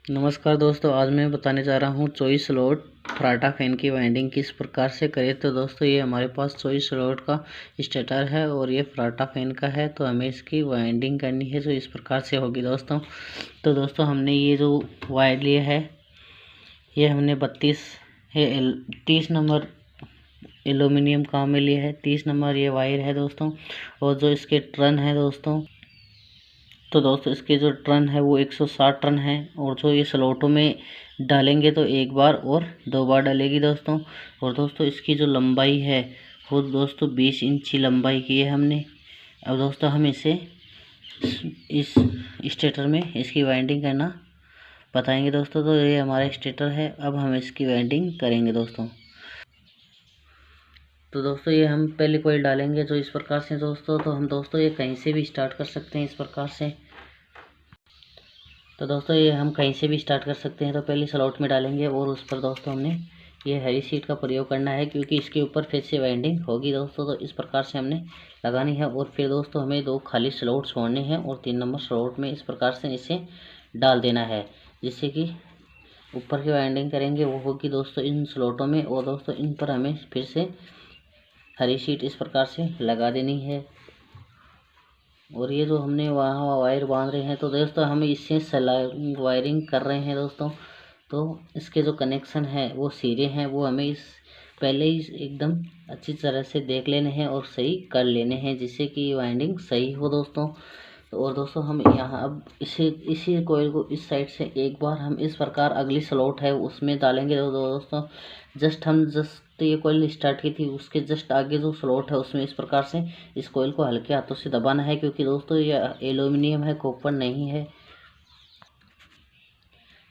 नमस्कार दोस्तों, आज मैं बताने जा रहा हूँ चॉइस स्लॉट फराटा फैन की वाइंडिंग किस प्रकार से करें। तो दोस्तों ये हमारे पास चॉइस स्लॉट का स्टार्टर है और ये फराटा फैन का है। तो हमें इसकी वाइंडिंग करनी है जो इस प्रकार से होगी दोस्तों। तो दोस्तों हमने ये जो वायर लिया है ये हमने 30 नंबर एल्यूमिनियम काम में लिया है। 30 नंबर ये वायर है दोस्तों। और जो इसके टर्न है दोस्तों, तो दोस्तों इसके जो टर्न है वो 160 टर्न है। और जो ये स्लॉटों में डालेंगे तो एक बार और 2 बार डालेगी दोस्तों। और दोस्तों इसकी जो लंबाई है वो दोस्तों 20 इंची लंबाई की है हमने। अब दोस्तों हम इसे इस स्टेटर में इसकी वाइंडिंग करना बताएंगे दोस्तों। तो ये हमारा स्टेटर है, अब हम इसकी वाइंडिंग करेंगे दोस्तों। तो दोस्तों ये हम पहले कॉइल डालेंगे जो इस प्रकार से दोस्तों। तो हम दोस्तों ये कहीं से भी स्टार्ट कर सकते हैं इस प्रकार से। तो दोस्तों ये हम कहीं से भी स्टार्ट कर सकते हैं। तो पहले स्लॉट में डालेंगे और उस पर दोस्तों हमने ये हरी सीट का प्रयोग करना है क्योंकि इसके ऊपर फिर से वाइंडिंग होगी दोस्तों। तो इस प्रकार से हमने लगानी है। और फिर दोस्तों हमें 2 खाली स्लॉट छोड़ने हैं और 3 नंबर स्लॉट में इस प्रकार से इसे डाल देना है, जिससे कि ऊपर की वाइंडिंग करेंगे वो होगी दोस्तों इन स्लॉटों में। और दोस्तों इन पर हमें फिर से हरी सीट इस प्रकार से लगा देनी है। और ये जो हमने वहाँ वायर बांध रहे हैं तो दोस्तों हम इससे वायरिंग कर रहे हैं दोस्तों। तो इसके जो कनेक्शन है वो सिरे हैं वो हमें इस पहले ही एकदम अच्छी तरह से देख लेने हैं और सही कर लेने हैं, जिससे कि वाइंडिंग सही हो दोस्तों। और दोस्तों हम यहाँ अब इसी कोयल को इस साइड से एक बार हम इस प्रकार अगली स्लॉट है उसमें डालेंगे तो दोस्तों जस्ट ये कोयल स्टार्ट की थी उसके जस्ट आगे जो स्लॉट है उसमें इस प्रकार से इस कोयल को हल्के हाथों से दबाना है, क्योंकि दोस्तों ये एल्यूमिनियम है, कॉपर नहीं है।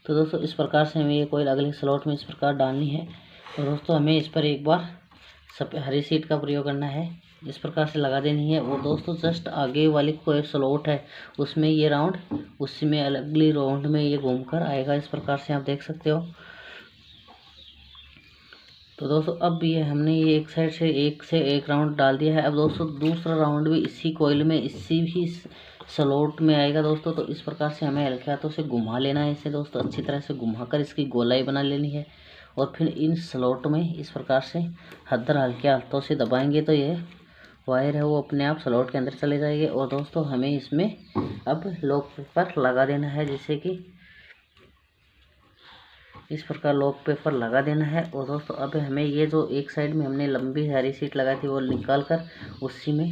तो दोस्तों इस प्रकार से हमें ये कोयल अगले स्लॉट में इस प्रकार डालनी है। और दोस्तों हमें इस पर एक बार हरी सीट का प्रयोग करना है, इस प्रकार से लगा देनी है। और दोस्तों जस्ट आगे वाली कोई स्लॉट है उसमें ये राउंड उसी में अगली राउंड में ये घूमकर आएगा, इस प्रकार से आप देख सकते हो। तो दोस्तों अब ये हमने ये एक साइड से एक राउंड डाल दिया है। अब दोस्तों दूसरा राउंड भी इसी कोयल में इसी भी स्लॉट में आएगा दोस्तों। तो इस प्रकार से हमें हल्के हाथों से घुमा लेना है इसे दोस्तों, अच्छी तरह से घुमाकर इसकी गोलाई बना लेनी है। और फिर इन स्लॉट में इस प्रकार से हल्के हाथों से दबाएंगे तो ये वायर है वो अपने आप स्लॉट के अंदर चले जाएंगे। और दोस्तों हमें इसमें अब लॉक पेपर लगा देना है, जिससे कि इस प्रकार लॉक पेपर लगा देना है। और दोस्तों अब हमें ये जो एक साइड में हमने लंबी हरी सीट लगाई थी वो निकाल कर उसी में,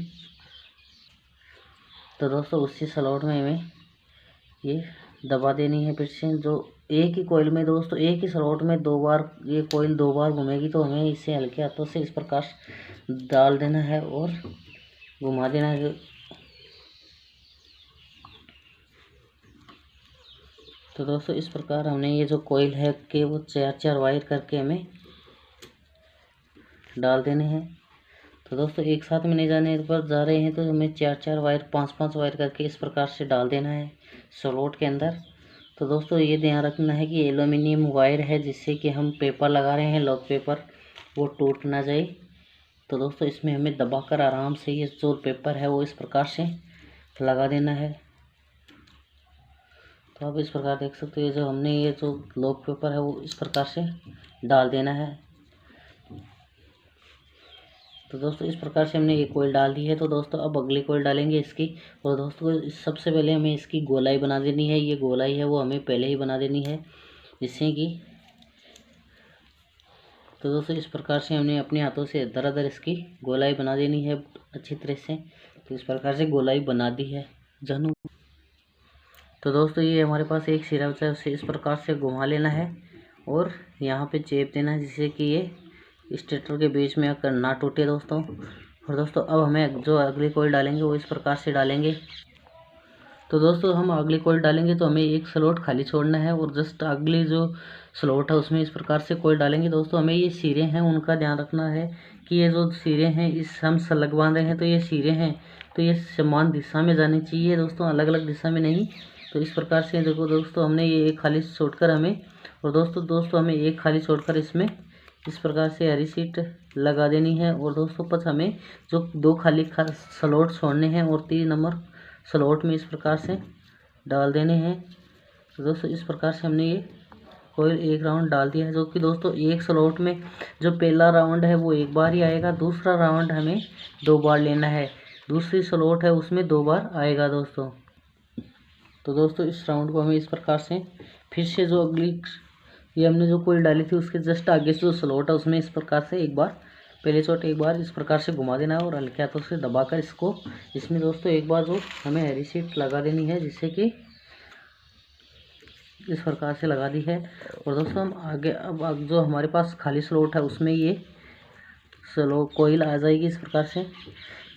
तो दोस्तों उसी स्लॉट में हमें ये दबा देनी है। फिर से जो एक ही कोयल में दोस्तों एक ही स्लॉट में 2 बार ये कोयल 2 बार घूमेगी, तो हमें इसे हल्के हाथों से इस प्रकार डाल देना है और घुमा देना है। तो दोस्तों इस प्रकार हमने ये जो कोयल है कि वो 4 वायर करके हमें डाल देने हैं। तो दोस्तों एक साथ में नहीं जाने पर जा रहे हैं तो हमें 4 वायर 5 वायर करके इस प्रकार से डाल देना है स्लॉट के अंदर। तो दोस्तों ये ध्यान रखना है कि एल्यूमिनियम वायर है, जिससे कि हम पेपर लगा रहे हैं लॉक पेपर वो टूट ना जाए। तो दोस्तों इसमें हमें दबाकर आराम से ये जो पेपर है वो इस प्रकार से लगा देना है। तो आप इस प्रकार देख सकते हो जो हमने ये जो लॉक पेपर है वो इस प्रकार से डाल देना है। तो दोस्तों इस प्रकार से हमने एक कोयल डाल दी है। तो दोस्तों अब अगली कोयल डालेंगे इसकी। और दोस्तों सबसे पहले हमें इसकी गोलाई बना देनी है। ये गोलाई है वो हमें पहले ही बना देनी है, जिससे कि तो दोस्तों इस प्रकार से हमने अपने हाथों से दर इसकी गोलाई बना देनी है अच्छी तरह से। तो इस प्रकार से गोलाई बना दी है जानू। तो दोस्तों ये हमारे पास एक सिरा बचा है, उसे इस प्रकार से घुमा लेना है और यहाँ पे चेप देना है, जिससे कि ये स्टेटर के बीच में आकर ना टूटे दोस्तों। और दोस्तों अब हमें जो अगली कोयल डालेंगे वो इस प्रकार से डालेंगे। तो दोस्तों हम अगली कोयल डालेंगे तो हमें एक स्लॉट खाली छोड़ना है और जस्ट अगली जो स्लॉट है उसमें इस प्रकार से कोयल डालेंगे। दोस्तों हमें ये सिरे हैं उनका ध्यान रखना है कि ये जो सिरे हैं इस हम सलग बांध रहे हैं तो ये सिरे हैं तो ये समान दिशा में जानी चाहिए दोस्तों, अलग अलग दिशा में नहीं। तो इस प्रकार से देखो दोस्तों हमने ये एक खाली छोड़कर हमें और दोस्तों हमें एक खाली छोड़कर इसमें इस प्रकार से हरी सीट लगा देनी है। और दोस्तों बस हमें जो 2 खाली स्लॉट छोड़ने हैं और 3 नंबर स्लॉट में इस प्रकार से डाल देने हैं। तो दोस्तों इस प्रकार से हमने ये कोयल एक राउंड डाल दिया है, जो कि दोस्तों एक स्लॉट में जो पहला राउंड है वो एक बार ही आएगा, दूसरा राउंड हमें 2 बार लेना है, दूसरी स्लॉट है उसमें 2 बार आएगा दोस्तों। तो दोस्तों इस राउंड को हमें इस प्रकार से फिर से जो अगली ये हमने जो कोयल डाली थी उसके जस्ट आगे से जो स्लॉट है उसमें इस प्रकार से एक बार पहले चोट एक बार इस प्रकार से घुमा देना है और हल्के हाथों से दबाकर इसको इसमें दोस्तों एक बार जो हमें हरी सीट लगा देनी है, जिससे कि इस प्रकार से लगा दी है। और दोस्तों हम आगे अब जो हमारे पास खाली स्लॉट है उसमें ये स्लो कोयल आ जाएगी इस प्रकार से।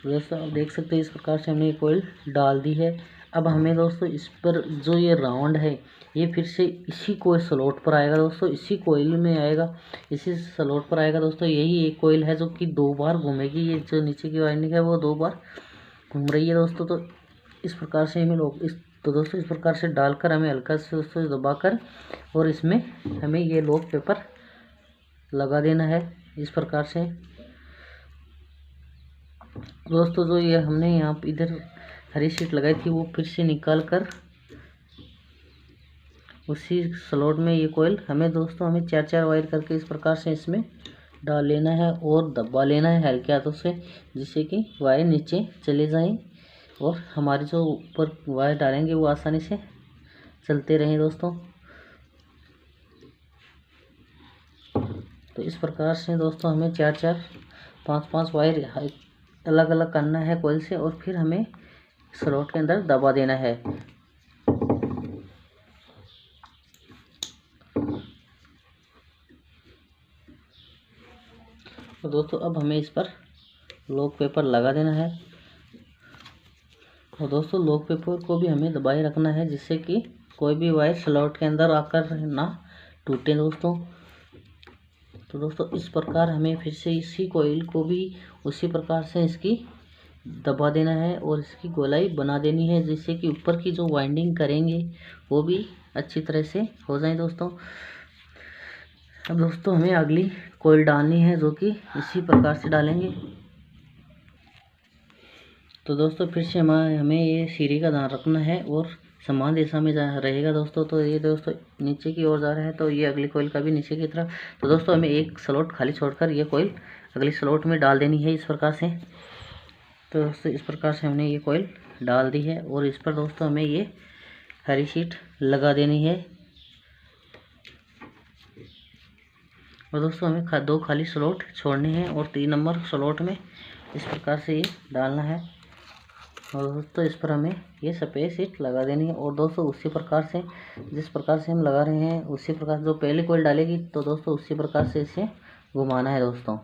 दोस्तों आप देख सकते हैं इस प्रकार से हमने ये कोयल डाल दी है। अब हमें दोस्तों इस पर जो ये राउंड है ये फिर से इसी कोयल स्लॉट पर आएगा दोस्तों, इसी कोयल में आएगा, इसी स्लॉट पर आएगा दोस्तों। यही एक कोयल है जो कि 2 बार घूमेगी, ये जो नीचे की वाइंडिंग है वो 2 बार घूम रही है दोस्तों। तो इस प्रकार से हमें तो दोस्तों इस प्रकार से डालकर हमें हल्का से उसको दबाकर और इसमें हमें ये लॉक पेपर लगा देना है इस प्रकार से। दोस्तों जो ये हमने यहाँ इधर हरी शीट लगाई थी वो फिर से निकाल कर उसी स्लॉट में ये कोयल हमें 4-4 वायर करके इस प्रकार से इसमें डाल लेना है और दबा लेना है हल्के हाथों से, जिससे कि वायर नीचे चले जाएं और हमारी जो ऊपर वायर डालेंगे वो आसानी से चलते रहें दोस्तों। तो इस प्रकार से दोस्तों हमें 4-4 5-5 वायर अलग अलग करना है कोयल से और फिर हमें स्लॉट के अंदर दबा देना है। तो दोस्तों अब हमें इस पर लॉक पेपर लगा देना है और दोस्तों लॉक पेपर को भी हमें दबाए रखना है, जिससे कि कोई भी वायर स्लॉट के अंदर आकर ना टूटे दोस्तों। तो दोस्तों इस प्रकार हमें फिर से इसी कोयल को भी उसी प्रकार से इसकी दबा देना है और इसकी गोलाई बना देनी है, जिससे कि ऊपर की जो वाइंडिंग करेंगे वो भी अच्छी तरह से हो जाए दोस्तों। अब दोस्तों हमें अगली कोयल डालनी है, जो कि इसी प्रकार से डालेंगे। तो दोस्तों फिर से हमें ये सीढ़ी का ध्यान रखना है और समान दिशा में रहेगा दोस्तों। तो ये दोस्तों नीचे की ओर जा रहा है, तो ये अगली कोयल का भी नीचे की तरफ। तो दोस्तों हमें एक स्लॉट खाली छोड़कर ये कोयल अगली स्लॉट में डाल देनी है इस प्रकार से। तो दोस्तों इस प्रकार से हमने ये कोयल डाल दी है और इस पर दोस्तों हमें ये हरी शीट लगा देनी है। और दोस्तों हमें 2 खाली स्लॉट छोड़ने हैं और 3 नंबर स्लॉट में इस प्रकार से ये डालना है और दोस्तों इस पर हमें ये सफ़ेद शीट लगा देनी है। और दोस्तों उसी प्रकार से जिस प्रकार से हम लगा रहे हैं उसी प्रकार जो पहले कोयल डालेगी तो दोस्तों उसी प्रकार से इसे घुमाना है दोस्तों।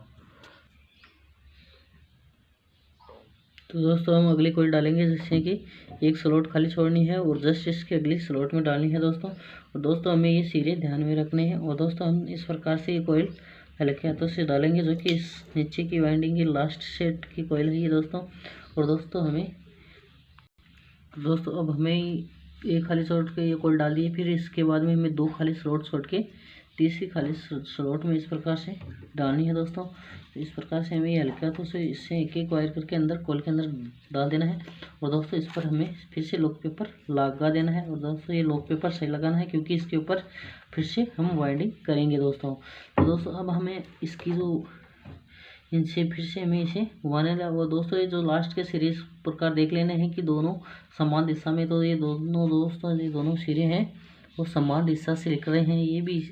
तो दोस्तों हम अगली कोयल डालेंगे, जिससे कि एक स्लॉट खाली छोड़नी है और जस्ट इसके अगली स्लॉट में डालनी है दोस्तों। और दोस्तों हमें ये सीधे ध्यान में रखने हैं और दोस्तों हम इस प्रकार से ये कोयल हल्के हाथों से डालेंगे, जो कि इस नीचे की वाइंडिंग की लास्ट सेट की कोयल है ये दोस्तों। और दोस्तों अब हमें एक खाली स्लॉट के ये कोयल डाल दिए, फिर इसके बाद में हमें 2 खाली स्लॉट छोड़ के तीसरी खाली स्लॉट में इस प्रकार से डालनी है दोस्तों। तो इस प्रकार से हमें ये हल्के हाथों से इससे एक एक वायर करके अंदर कोयल के अंदर डाल देना है और दोस्तों इस पर हमें फिर से लॉक पेपर लगा देना है। और दोस्तों ये लॉक पेपर सही लगाना है, क्योंकि इसके ऊपर फिर से हम वाइंडिंग करेंगे दोस्तों। तो दोस्तों अब हमें इसकी जो इनसे फिर से हमें इसे घुमाने लगा। और दोस्तों ये जो लास्ट के सिरे इस प्रकार देख लेने हैं कि दोनों समान दिशा में, तो ये दोनों सिरे हैं वो समान दिशा से निकल रहे हैं। ये भी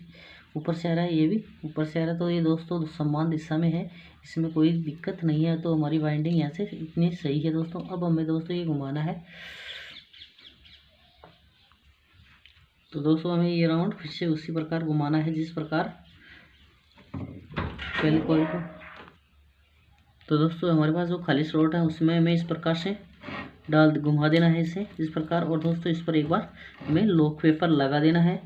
ऊपर से आ रहा है, ये भी ऊपर से आ रहा है, तो ये दोस्तों समान दिशा में है, इसमें कोई दिक्कत नहीं है। तो हमारी वाइंडिंग यहाँ से इतनी सही है दोस्तों। अब हमें दोस्तों ये घुमाना है। तो दोस्तों हमें ये राउंड फिर से उसी प्रकार घुमाना है जिस प्रकार पहले कोयल को। तो दोस्तों हमारे पास जो खाली स्लॉट है उसमें हमें इस प्रकार से घुमा देना है इसे इस प्रकार। और दोस्तों इस पर एक बार हमें लॉक पेपर लगा देना है,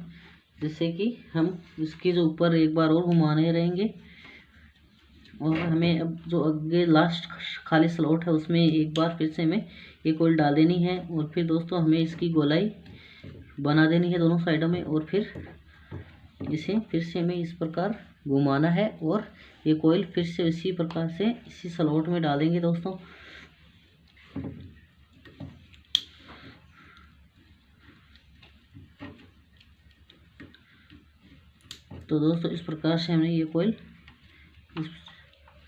जिससे कि हम इसके जो ऊपर एक बार और घुमाने रहेंगे। और हमें अब जो आगे लास्ट खाली स्लॉट है उसमें एक बार फिर से हमें एक कोयल डाल देनी है और फिर दोस्तों हमें इसकी गोलाई बना देनी है दोनों साइडों में और फिर इसे फिर से हमें इस प्रकार घुमाना है और ये कोयल फिर से इसी प्रकार से इसी स्लॉट में डालेंगे दोस्तों। तो दोस्तों इस प्रकार से हमने ये कोयल इस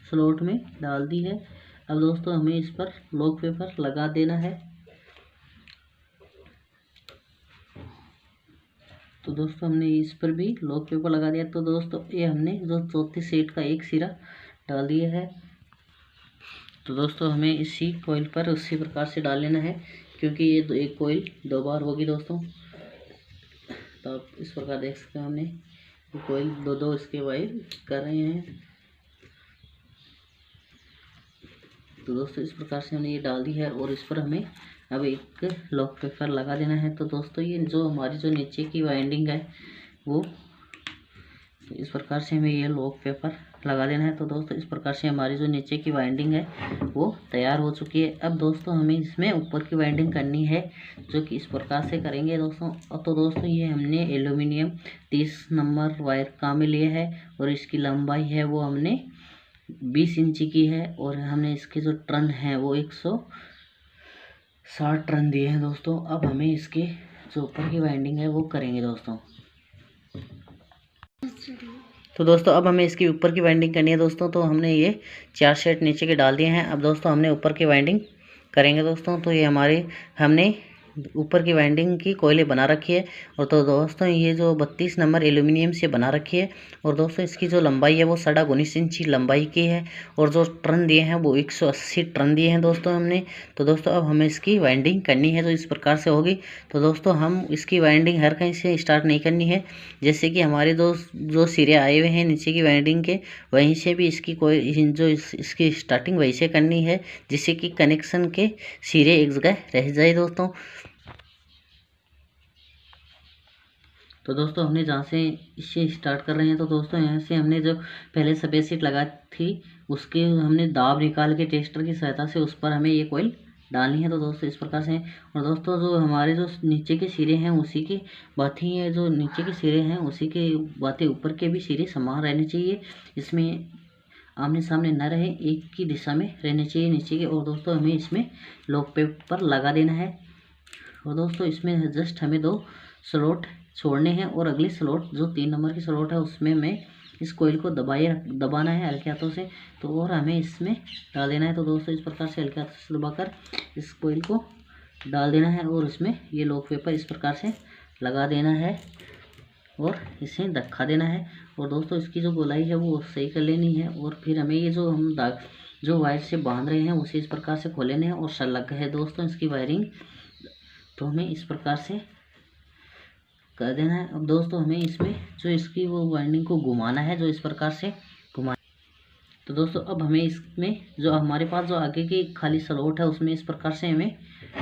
स्लॉट में डाल दी है। अब दोस्तों हमें इस पर लॉक पेपर लगा देना है। तो दोस्तों हमने इस पर भी लॉक पेपर लगा दिया। तो दोस्तों ये हमने जो चौथी सेट का एक सिरा डाल दिया है। तो दोस्तों हमें इसी कोयल पर उसी प्रकार से डाल लेना है, क्योंकि ये एक कोयल 2 बार होगी दोस्तों। तो आप इस प्रकार देख सकते हैं हमने ये कोयल 2 इसके वायर कर रहे हैं। तो दोस्तों इस प्रकार से हमने ये डाल दी है और इस पर हमें अब एक लॉक पेपर लगा देना है। तो दोस्तों ये जो हमारी जो नीचे की वाइंडिंग है वो तो इस प्रकार से हमें ये लॉक पेपर लगा देना है। तो दोस्तों इस प्रकार से हमारी जो नीचे की वाइंडिंग है वो तैयार हो चुकी है। अब दोस्तों हमें इसमें ऊपर की वाइंडिंग करनी है, जो कि इस प्रकार से करेंगे दोस्तों। तो दोस्तों ये हमने एल्यूमिनियम 30 नंबर वायर काम में लिए है और इसकी लंबाई है वो हमने 20 इंची की है और हमने इसके जो टर्न है वो 160 टर्न दिए हैं दोस्तों। अब हमें इसके जो ऊपर की वाइंडिंग है वो करेंगे दोस्तों। तो दोस्तों अब हमें इसकी ऊपर की वाइंडिंग करनी है दोस्तों। तो हमने ये 4 सेट नीचे के डाल दिए हैं। अब दोस्तों हमने ऊपर की वाइंडिंग करेंगे दोस्तों। तो ये हमने ऊपर की वाइंडिंग की कोयले बना रखी है। और तो दोस्तों ये जो 32 नंबर एल्यूमिनियम से बना रखी है और दोस्तों इसकी जो लंबाई है वो 19.5 इंची लंबाई की है और जो टर्न दिए हैं वो 180 टर्न दिए हैं दोस्तों हमने। तो दोस्तों अब हमें इसकी वाइंडिंग करनी है, तो इस प्रकार से होगी। तो दोस्तों हम इसकी वाइंडिंग हर कहीं से स्टार्ट नहीं करनी है, जैसे कि हमारे जो सिरे आए हुए हैं नीचे की वाइंडिंग के, वहीं से भी इसकी इसकी स्टार्टिंग वहीं से करनी है, जिससे कि कनेक्शन के सिरे एक जगह रह जाए दोस्तों। तो दोस्तों हमने जहाँ से इससे स्टार्ट कर रहे हैं, तो दोस्तों यहाँ से हमने जो पहले सफ़ेद सीट लगा थी उसके हमने दाब निकाल के टेस्टर की सहायता से उस पर हमें ये कोयल डालनी है। तो दोस्तों इस प्रकार से, और दोस्तों जो हमारे जो नीचे के सिरे हैं उसी की बात ही है, जो नीचे के सिरे हैं उसी के बातें ऊपर के भी सिरे समान रहने चाहिए, इसमें आमने सामने न रहे, एक की दिशा में रहने चाहिए नीचे के। और दोस्तों हमें इसमें लॉक पेपर लगा देना है। और दोस्तों इसमें जस्ट हमें 2 स्लॉट छोड़ने हैं और अगली स्लॉट जो 3 नंबर की स्लॉट है उसमें हमें इस कोयल को दबाना है हल्के हाथों से। तो और हमें इसमें डाल देना है। तो दोस्तों इस प्रकार से हल्के हाथों से दबाकर इस कोयल को डाल देना है और उसमें ये लॉक पेपर इस प्रकार से लगा देना है और इसे धक्का देना है। और दोस्तों इसकी जो गोलाई है वो सही कर लेनी है। और फिर हमें ये जो हम जो वायर से बांध रहे हैं उसे इस प्रकार से खोल लेने हैं और संलग्न है दोस्तों इसकी वायरिंग, तो हमें इस प्रकार से कर देना है। अब दोस्तों हमें इसमें जो इसकी वो वाइंडिंग को घुमाना है, जो इस प्रकार से घुमा। तो दोस्तों अब हमें इसमें जो हमारे पास जो आगे की खाली स्लॉट है उसमें इस प्रकार से हमें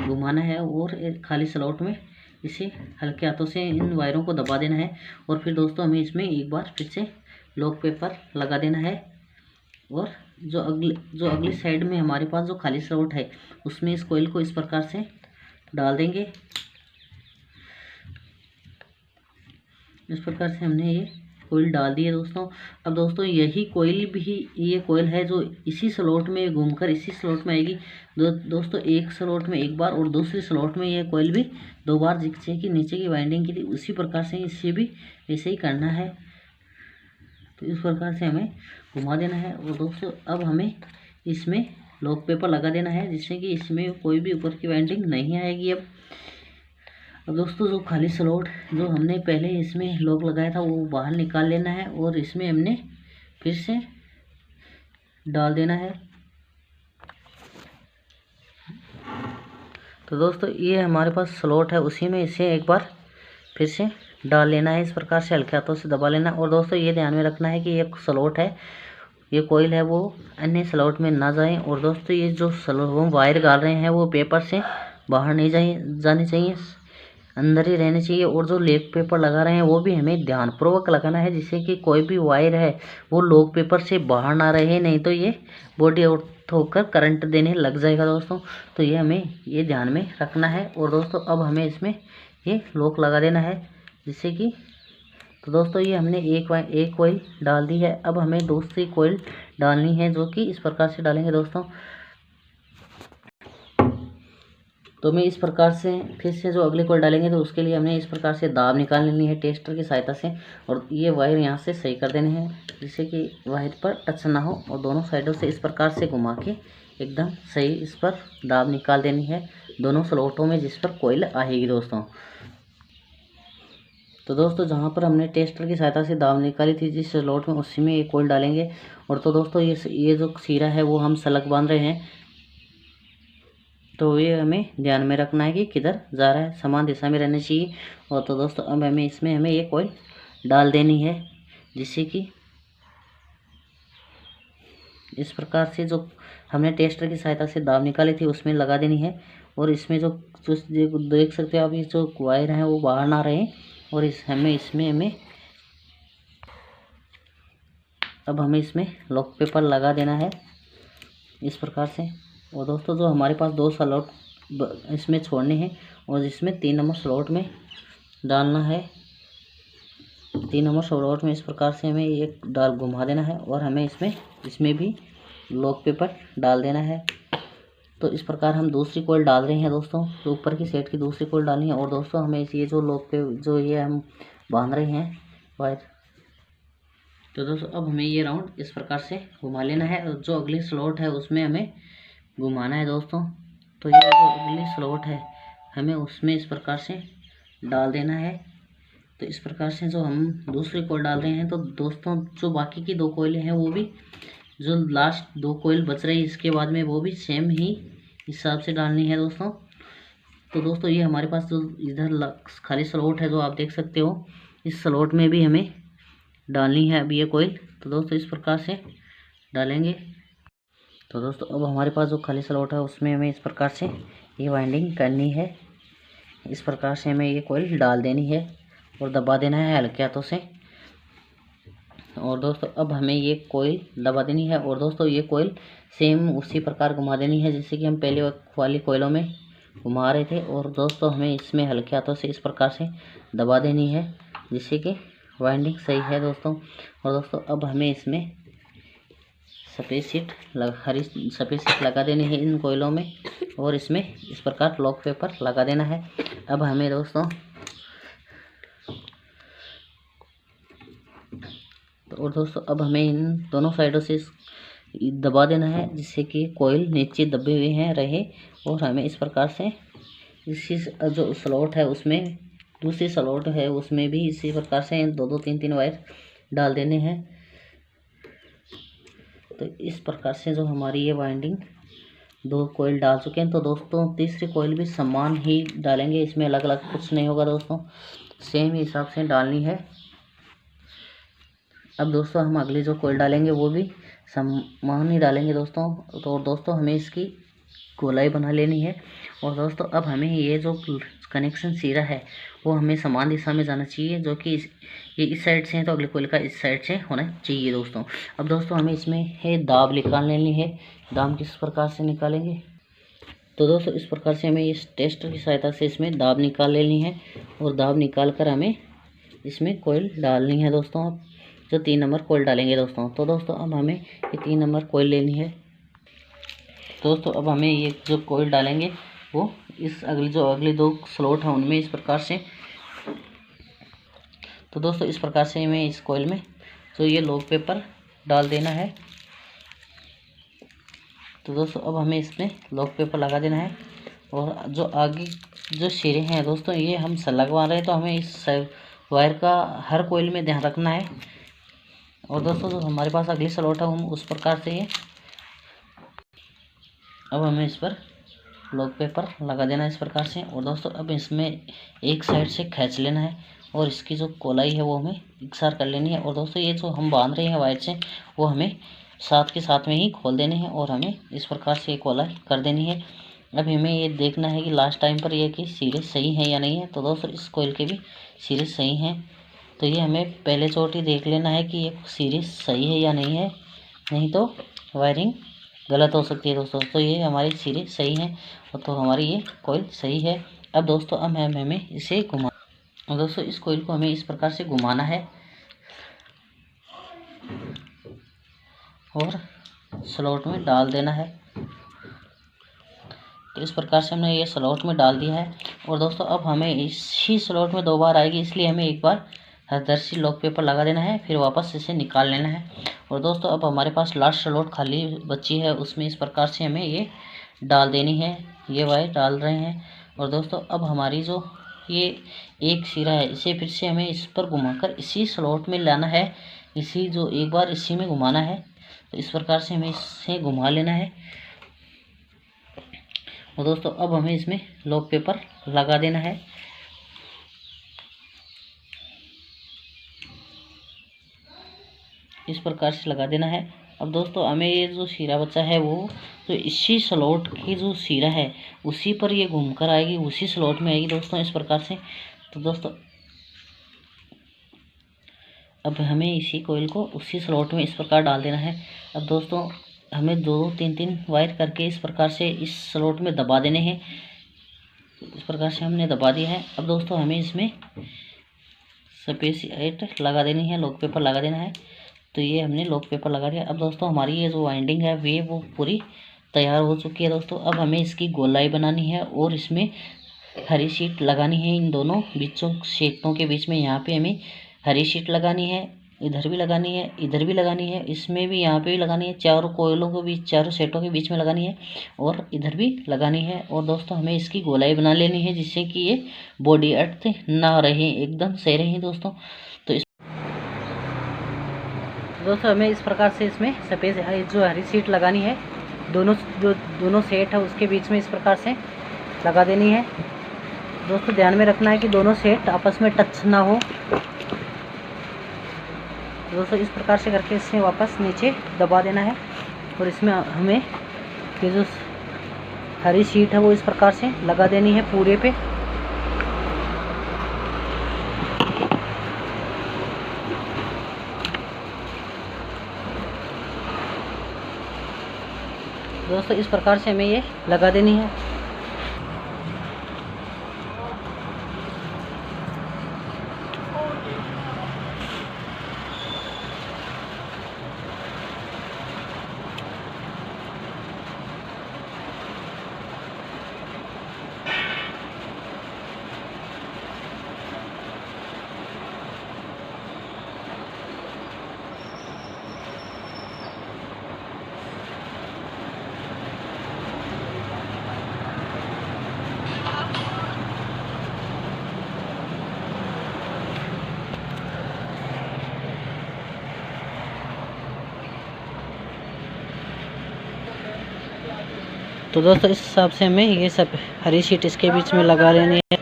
घुमाना है और खाली स्लॉट में इसे हल्के हाथों से इन वायरों को दबा देना है। और फिर दोस्तों हमें इसमें एक बार फिर से लॉक पेपर लगा देना है और जो अगली साइड में हमारे पास जो खाली स्लॉट है उसमें इस कोयल को इस प्रकार से डाल देंगे। इस प्रकार से हमने ये कोयल डाल दी है दोस्तों। अब दोस्तों यही कोयल भी ये कोयल है जो इसी स्लॉट में घूमकर इसी स्लॉट में आएगी। दोस्तों एक स्लॉट में एक बार और दूसरी स्लॉट में ये कोयल भी 2 बार, जिससे कि नीचे की वाइंडिंग की थी उसी प्रकार से इसे भी ऐसे ही करना है। तो इस प्रकार से हमें घुमा देना है। और दोस्तों अब हमें इसमें लॉक पेपर लगा देना है, जिससे कि इसमें कोई भी ऊपर की वाइंडिंग नहीं आएगी। अब दोस्तों जो खाली स्लॉट जो हमने पहले इसमें लॉक लगाया था वो बाहर निकाल लेना है और इसमें हमने फिर से डाल देना है। तो दोस्तों ये हमारे पास स्लॉट है, उसी में इसे एक बार फिर से डाल लेना है, इस प्रकार से हल्के हाथों से दबा लेना। और दोस्तों ये ध्यान में रखना है कि ये स्लॉट है, ये कोयल है वो अन्य स्लॉट में ना जाए। और दोस्तों ये जो वो वायर डाल रहे हैं वो पेपर से बाहर नहीं जानी चाहिए, अंदर ही रहने चाहिए। और जो लॉक पेपर लगा रहे हैं वो भी हमें ध्यानपूर्वक लगाना है, जिससे कि कोई भी वायर है वो लॉक पेपर से बाहर ना रहे, नहीं तो ये बॉडी आउट होकर करंट देने लग जाएगा दोस्तों। तो ये हमें ये ध्यान में रखना है। और दोस्तों अब हमें इसमें ये लॉक लगा देना है, जिससे कि तो दोस्तों ये हमने एक कोयल डाल दी है। अब हमें दूसरी कोयल डालनी है, जो कि इस प्रकार से डालेंगे दोस्तों। तो हमें इस प्रकार से फिर से जो अगली कॉइल डालेंगे तो उसके लिए हमें इस प्रकार से दाब निकाल लेनी है टेस्टर की सहायता से, और ये वायर यहाँ से सही कर देने हैं जिससे कि वायर पर टच ना हो, और दोनों साइडों से इस प्रकार से घुमा के एकदम सही इस पर दाब निकाल देनी है दोनों स्लॉटों में जिस पर कॉइल आएगी दोस्तों। तो दोस्तों जहाँ पर हमने टेस्टर की सहायता से दाब निकाली थी जिस स्लॉट में, उसी में एक कॉइल डालेंगे। और तो दोस्तों ये जो सीरा है वो हम सलग बांध रहे हैं, तो ये हमें ध्यान में रखना है कि किधर जा रहा है, समान दिशा में रहना चाहिए। और तो दोस्तों अब हमें इसमें ये कॉइल डाल देनी है जिससे कि इस प्रकार से जो हमने टेस्टर की सहायता से दाब निकाली थी उसमें लगा देनी है। और इसमें जो देख सकते हो आप, ये जो वायर हैं वो बाहर ना रहे, और अब हमें इसमें लॉक पेपर लगा देना है इस प्रकार से। और दोस्तों जो हमारे पास 2 स्लॉट इसमें छोड़ने हैं और इसमें 3 नंबर स्लॉट में डालना है। 3 नंबर स्लॉट में इस प्रकार से हमें एक डाल घुमा देना है, और हमें इसमें भी लॉक पेपर डाल देना है। तो इस प्रकार हम दूसरी कॉइल डाल रहे हैं दोस्तों, जो ऊपर की सेट की दूसरी कॉइल डालनी है। और दोस्तों हमें ये जो लॉक पे जो ये हम बांध रहे हैं वायर, तो दोस्तों अब हमें ये राउंड इस प्रकार से घुमा लेना है, और जो अगली स्लॉट है उसमें हमें घुमाना है दोस्तों। तो ये जो अगली स्लॉट है हमें उसमें इस प्रकार से डाल देना है। तो इस प्रकार से जो हम दूसरी कॉइल डाल रहे हैं, तो दोस्तों जो बाकी की 2 कॉइलें हैं वो भी, जो लास्ट 2 कॉइल बच रही है इसके बाद में, वो भी सेम ही हिसाब से डालनी है दोस्तों। तो दोस्तों ये हमारे पास जो इधर खाली स्लॉट है जो आप देख सकते हो, इस स्लॉट में भी हमें डालनी है अभी ये कॉइल। तो दोस्तों इस प्रकार से डालेंगे। तो दोस्तों अब हमारे पास जो खाली स्लॉट है उसमें हमें इस प्रकार से ये वाइंडिंग करनी है। इस प्रकार से हमें ये कॉइल डाल देनी है और दबा देना है हल्के हाथों से। और दोस्तों अब हमें ये कॉइल दबा देनी है, और दोस्तों ये कॉइल सेम उसी प्रकार घुमा देनी है जैसे कि हम पहले वाली कॉइलों में घुमा रहे थे। और दोस्तों हमें इसमें हल्के हाथों से इस प्रकार से दबा देनी है जिससे कि वाइंडिंग सही है दोस्तों। और दोस्तों अब हमें इसमें हरी सफ़ेद शीट लगा देनी है इन कोयलों में, और इसमें इस प्रकार लॉक पेपर लगा देना है। अब हमें दोस्तों अब हमें इन दोनों साइडों से दबा देना है जिससे कि कोयल नीचे दबे हुए हैं रहे। और हमें इस प्रकार से इसी जो स्लॉट है उसमें, दूसरी स्लॉट है उसमें भी इसी प्रकार से 2-2 3-3 वायर डाल देने हैं। तो इस प्रकार से जो हमारी ये वाइंडिंग 2 कोयल डाल चुके हैं, तो दोस्तों तीसरी कोयल भी समान ही डालेंगे, इसमें अलग अलग कुछ नहीं होगा दोस्तों, सेम हिसाब से डालनी है। अब दोस्तों हम अगली जो कोयल डालेंगे वो भी समान ही डालेंगे दोस्तों। तो दोस्तों हमें इसकी गोलाई बना लेनी है। और दोस्तों अब हमें ये जो कनेक्शन सिरा है वो हमें समान दिशा में जाना चाहिए, जो कि ये इस साइड से है तो अगले कोयल का इस साइड से होना चाहिए दोस्तों। अब दोस्तों हमें इसमें है दाब निकाल लेनी है। दाब किस प्रकार से निकालेंगे, तो दोस्तों इस प्रकार से हमें इस टेस्टर की सहायता से इसमें दाब निकाल लेनी है, और दाब निकाल कर हमें इसमें कोयल डालनी है दोस्तों। अब जो 3 नंबर कोयल डालेंगे दोस्तों, तो दोस्तों अब हमें ये 3 नंबर कोयल लेनी है। दोस्तों अब हमें ये जो कोयल डालेंगे वो इस अगली 2 स्लॉट हैं उनमें इस प्रकार से। तो दोस्तों इस प्रकार से हमें इस कोयल में जो ये लॉक पेपर डाल देना है। तो दोस्तों अब हमें इसमें लॉक पेपर लगा देना है, और जो आगे जो सिरे हैं दोस्तों ये हम लगवा रहे हैं, तो हमें इस वायर का हर कोयल में ध्यान रखना है। और दोस्तों जो हमारे पास अगली स्लॉट है हम उस प्रकार से ये अब हमें इस पर लॉक पेपर लगा देना है इस प्रकार से। और दोस्तों अब इसमें एक साइड से खींच लेना है, और इसकी जो गोलाई है वो हमें इकसार कर लेनी है। और दोस्तों ये जो हम बांध रहे हैं वायर से वो हमें साथ के साथ में ही खोल देने हैं, और हमें इस प्रकार से गोलाई कर देनी है। अब हमें ये देखना है कि लास्ट टाइम पर ये कि सिरे सही है या नहीं है। तो दोस्तों इस कोयल के भी सिरे सही हैं, तो ये हमें पहले चोट ही देख लेना है कि ये सिरे सही है या नहीं है, नहीं तो वायरिंग गलत हो सकती है दोस्तों। तो ये हमारी सिरे सही हैं, तो हमारी ये कोयल सही है। अब दोस्तों अब हमें इसे घुमा, और दोस्तों इस कोयल को हमें इस प्रकार से घुमाना है और स्लॉट में डाल देना है। तो इस प्रकार से हमने ये स्लॉट में डाल दिया है। और दोस्तों अब हमें इसी स्लॉट में 2 बार आएगी, इसलिए हमें एक बार हरदर्शी लॉक पेपर लगा देना है, फिर वापस इसे निकाल लेना है। और दोस्तों अब हमारे पास लास्ट स्लॉट खाली बची है, उसमें इस प्रकार से हमें ये डाल देनी है। ये वायर डाल रहे हैं। और दोस्तों अब हमारी जो ये एक सिरा है, इसे फिर से हमें इस पर घुमाकर इसी स्लॉट में लाना है। इसी जो एक बार इसी में घुमाना है। तो इस प्रकार से हमें इसे घुमा लेना है। और दोस्तों अब हमें इसमें लॉक पेपर लगा देना है। इस प्रकार से लगा देना है। अब दोस्तों हमें ये जो सिरा बचा है वो तो इसी स्लॉट की जो सिरा है उसी पर ये घूमकर आएगी, उसी स्लॉट में आएगी दोस्तों, इस प्रकार से। तो दोस्तों अब हमें इसी कोयल को उसी स्लॉट में इस प्रकार डाल देना है। अब दोस्तों हमें 2-3 वायर करके इस प्रकार से इस स्लॉट में दबा देने हैं। इस प्रकार से हमने दबा दिया है। अब दोस्तों हमें इसमें स्पेसिएट लगा देनी है, लॉक पेपर लगा देना है। तो ये हमने लॉक पेपर लगा दिया। अब दोस्तों हमारी ये जो वाइंडिंग है वो पूरी तैयार हो चुकी है दोस्तों। अब हमें इसकी गोलाई बनानी है और इसमें हरी शीट लगानी है। इन दोनों बीचों शीटों के बीच में यहाँ पे हमें हरी शीट लगानी है, इधर भी लगानी है, इधर भी लगानी है, इसमें भी, यहाँ पे भी लगानी है। चारों कोयलों के बीच, चारों सेटों के बीच में लगानी है और इधर भी लगानी है। और दोस्तों हमें इसकी गोलाई बना लेनी है जिससे कि ये बॉडी अर्थ ना रहे, एकदम सही रहे दोस्तों। तो दोस्तों हमें इस प्रकार से इसमें सफ़ेद जो हरी शीट लगानी है, दोनों सेट है उसके बीच में इस प्रकार से लगा देनी है। दोस्तों ध्यान में रखना है कि दोनों सेट आपस में टच ना हो। दोस्तों इस प्रकार से करके इसे वापस नीचे दबा देना है। और इसमें हमें ये जो हरी शीट है वो इस प्रकार से लगा देनी है पूरे पे। दोस्तों इस प्रकार से हमें ये लगा देनी है। तो दोस्तों इस हिसाब से हमें ये सब हरी शीट इसके बीच में लगा लेनी है।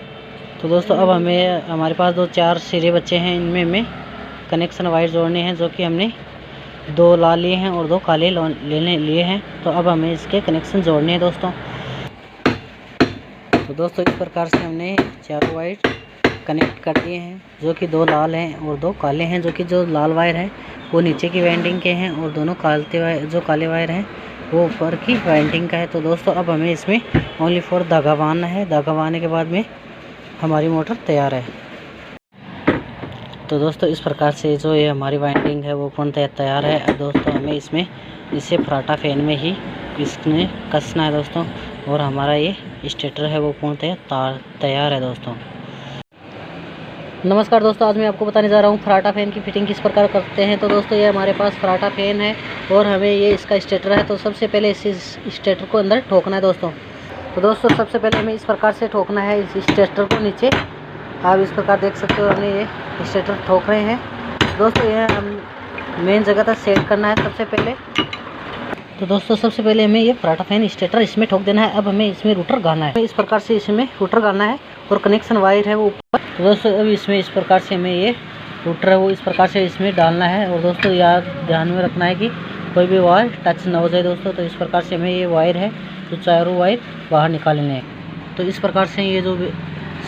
तो दोस्तों अब हमें हमारे पास 2-4 सिरे बच्चे हैं, इनमें हमें कनेक्शन वायर जोड़ने हैं, जो कि हमने 2 लाल लिए हैं और 2 काले लेने लिए हैं। तो अब हमें इसके कनेक्शन जोड़ने हैं दोस्तों। तो दोस्तों इस प्रकार से हमने 4 वायर कनेक्ट कर दिए हैं, जो कि 2 लाल हैं और 2 काले हैं। जो कि जो लाल वायर है वो नीचे की वाइंडिंग के हैं और दोनों जो काले वायर हैं वो ऊपर की वाइंडिंग का है। तो दोस्तों अब हमें इसमें ओनली फॉर धागा बांधना है। धागा बांधने के बाद में हमारी मोटर तैयार है। तो दोस्तों इस प्रकार से जो ये हमारी वाइंडिंग है वो पूर्ण तैयार है। अब दोस्तों हमें इसमें इसे फराटा फैन में ही इसमें कसना है दोस्तों। और हमारा ये स्टेटर है वो पूर्ण तैयार है दोस्तों। नमस्कार दोस्तों, आज मैं आपको बताने जा रहा हूँ फराटा फैन की फिटिंग किस प्रकार करते हैं। तो दोस्तों ये हमारे पास फराटा फैन है और हमें ये इसका स्टेटर है। तो सबसे पहले इस स्टेटर को अंदर ठोकना है दोस्तों। तो दोस्तों सबसे पहले हमें इस प्रकार से ठोकना है इस स्टेटर को नीचे। आप इस प्रकार देख सकते हो, हमने ये स्टेटर ठोक रहे हैं दोस्तों। ये हम मेन जगह तक सेट करना है सबसे पहले। तो दोस्तों सबसे पहले हमें ये फराटा फैन स्टेटर इसमें ठोक देना है। अब हमें इसमें रूटर गालना है, इस प्रकार से इसमें रूटर गालना है और कनेक्शन वायर है वो ऊपर। तो दोस्तों अब इसमें इस प्रकार से हमें ये रूटर है वो इस प्रकार से इसमें डालना है। और दोस्तों याद ध्यान में रखना है कि कोई भी वायर टच ना हो जाए दोस्तों। तो इस प्रकार से हमें ये वायर है तो चारों वायर बाहर निकालने हैं। तो इस प्रकार से ये जो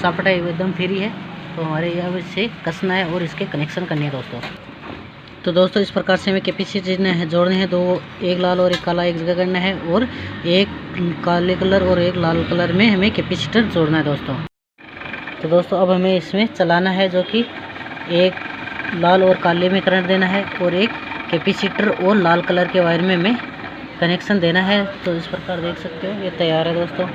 सापटा है एकदम फ्री है, तो हमारे यहाँ इससे कसना है और इसके कनेक्शन करने हैं दोस्तों। तो दोस्तों इस प्रकार से हमें कैपेसिटर जोड़ने हैं, 2 एक लाल और एक काला एक जगह करना है और एक काले कलर और एक लाल कलर में हमें कैपेसिटर जोड़ना है दोस्तों। तो दोस्तों अब हमें इसमें चलाना है, जो कि एक लाल और काले में करंट देना है और एक कैपेसिटर और लाल कलर के वायर में हमें कनेक्शन देना है तो इस प्रकार देख सकते हो ये तैयार है दोस्तों।